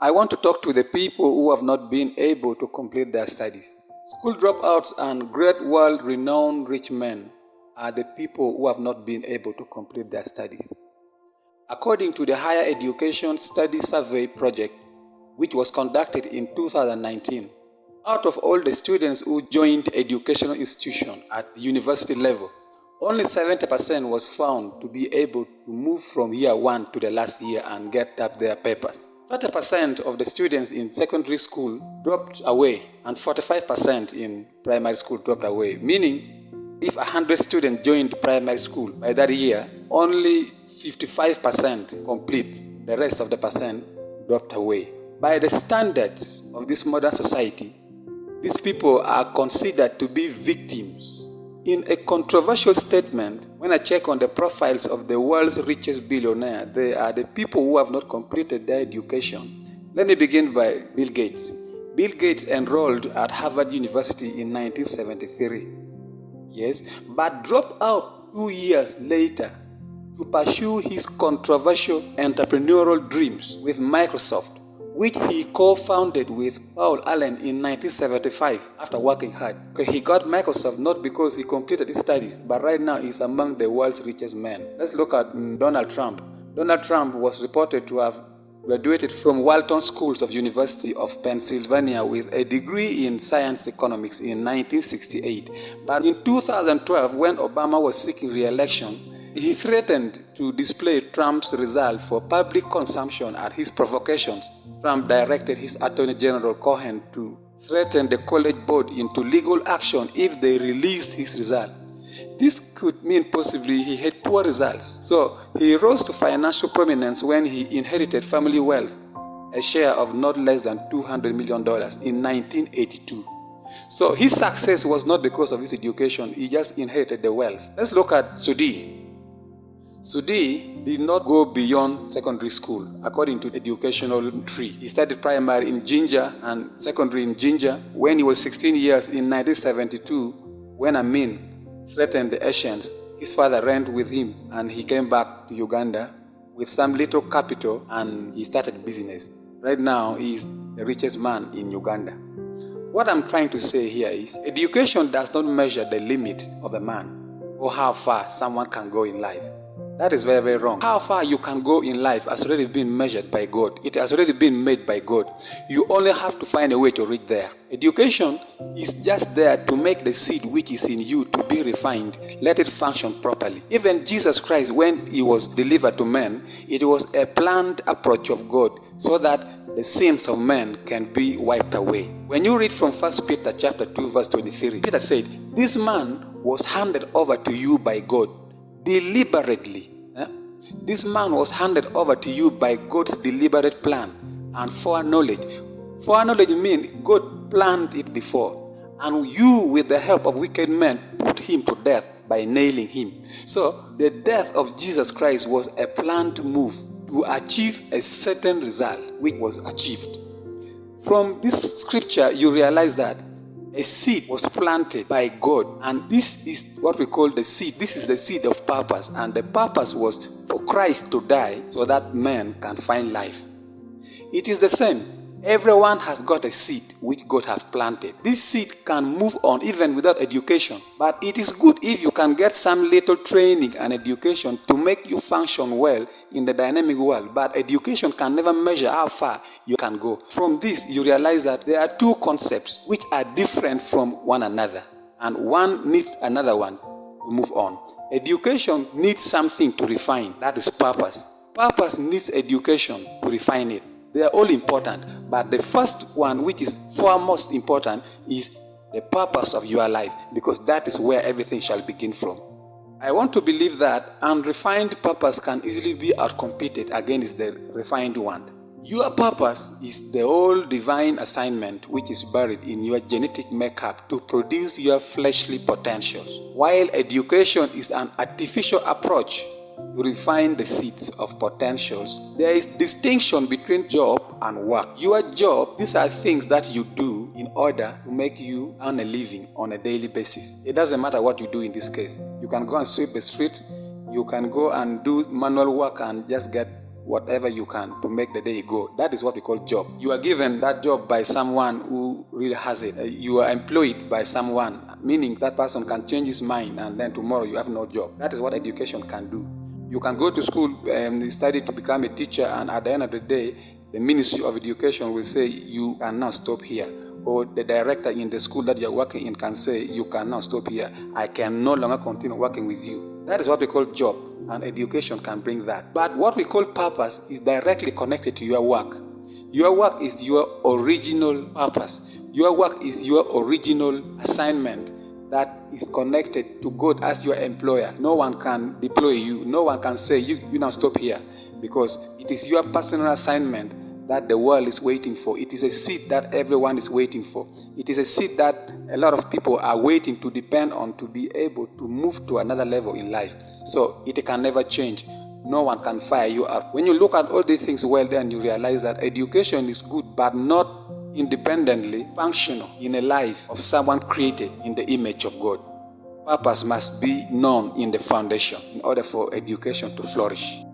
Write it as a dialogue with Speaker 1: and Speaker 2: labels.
Speaker 1: I want to talk to the people who have not been able to complete their studies. School dropouts and great world-renowned rich men are the people who have not been able to complete their studies. According to the Higher Education Study Survey project, which was conducted in 2019, out of all the students who joined educational institution at the university level, only 70% was found to be able to move from year 1 to the last year and get up their papers. 30% of the students in secondary school dropped away and 45% in primary school dropped away, meaning if 100 students joined primary school by that year, only 55% complete, the rest of the percent dropped away. By the standards of this modern society, these people are considered to be victims. In a controversial statement, when I check on the profiles of the world's richest billionaire, they are the people who have not completed their education. Let me begin by Bill Gates. Bill Gates enrolled at Harvard University in 1973. Yes, but dropped out 2 years later to pursue his controversial entrepreneurial dreams with Microsoft, which he co-founded with Paul Allen in 1975 after working hard. He got Microsoft not because he completed his studies, but right now he's among the world's richest men. Let's look at Donald Trump. Donald Trump was reported to have graduated from Walton Schools of University of Pennsylvania with a degree in science economics in 1968. But in 2012, when Obama was seeking re-election, he threatened to display Trump's result for public consumption at his provocations. Trump directed his Attorney General Cohen to threaten the college board into legal action if they released his result. This could mean possibly he had poor results. So he rose to financial prominence when he inherited family wealth, a share of not less than $200 million in 1982. So his success was not because of his education, he just inherited the wealth. Let's look at Sudi. Sudi did not go beyond secondary school according to the educational tree. He started primary in Jinja and secondary in Jinja. When he was 16 years in 1972, when Amin threatened the Asians, his father ran with him and he came back to Uganda with some little capital and he started business. Right now, he is the richest man in Uganda. What I'm trying to say here is education does not measure the limit of a man or how far someone can go in life. That is very, very wrong. How far you can go in life has already been measured by God. It has already been made by God. You only have to find a way to reach there. Education is just there to make the seed which is in you to be refined. Let it function properly. Even Jesus Christ, when he was delivered to men, it was a planned approach of God so that the sins of men can be wiped away. When you read from 1 Peter chapter 2 verse 23, Peter said, "This man was handed over to you by God deliberately." This man was handed over to you by God's deliberate plan and foreknowledge. Foreknowledge means God planned it before, and you, with the help of wicked men, put him to death by nailing him. So the death of Jesus Christ was a planned move to achieve a certain result, which was achieved. From this scripture, you realize that a seed was planted by God, and this is what we call the seed. This is the seed of purpose, and the purpose was for Christ to die so that man can find life. It is the same. Everyone has got a seed which God has planted. This seed can move on even without education, but it is good if you can get some little training and education to make you function well in the dynamic world. But education can never measure how far you can go. From this, you realize that there are two concepts which are different from one another, and one needs another one to move on. Education needs something to refine. That is purpose. Purpose needs education to refine it. They are all important, but the first one, which is foremost important, is the purpose of your life, because that is where everything shall begin from. I want to believe that unrefined purpose can easily be outcompeted against the refined one. Your purpose is the whole divine assignment which is buried in your genetic makeup to produce your fleshly potentials, while education is an artificial approach to refine the seeds of potentials. There is distinction between job and work. Your job, these are things that you do in order to make you earn a living on a daily basis. It doesn't matter what you do in this case. You can go and sweep the street, you can go and do manual work and just get whatever you can to make the day go. That is what we call job. You are given that job by someone who really has it. You are employed by someone, meaning that person can change his mind and then tomorrow you have no job. That is what education can do. You can go to school and study to become a teacher, and at the end of the day, the Ministry of Education will say you cannot stop here. Or the director in the school that you're working in can say you cannot stop here. I can no longer continue working with you. That is what we call job, and education can bring that. But what we call purpose is directly connected to your work. Your work is your original purpose. Your work is your original assignment that is connected to God as your employer. No one can deploy you. No one can say you now stop here, because it is your personal assignment that the world is waiting for. It is a seat that everyone is waiting for. It is a seat that a lot of people are waiting to depend on to be able to move to another level in life. So it can never change. No one can fire you up. When you look at all these things well, then you realize that education is good, but not independently functional in a life of someone created in the image of God. Purpose must be known in the foundation in order for education to flourish.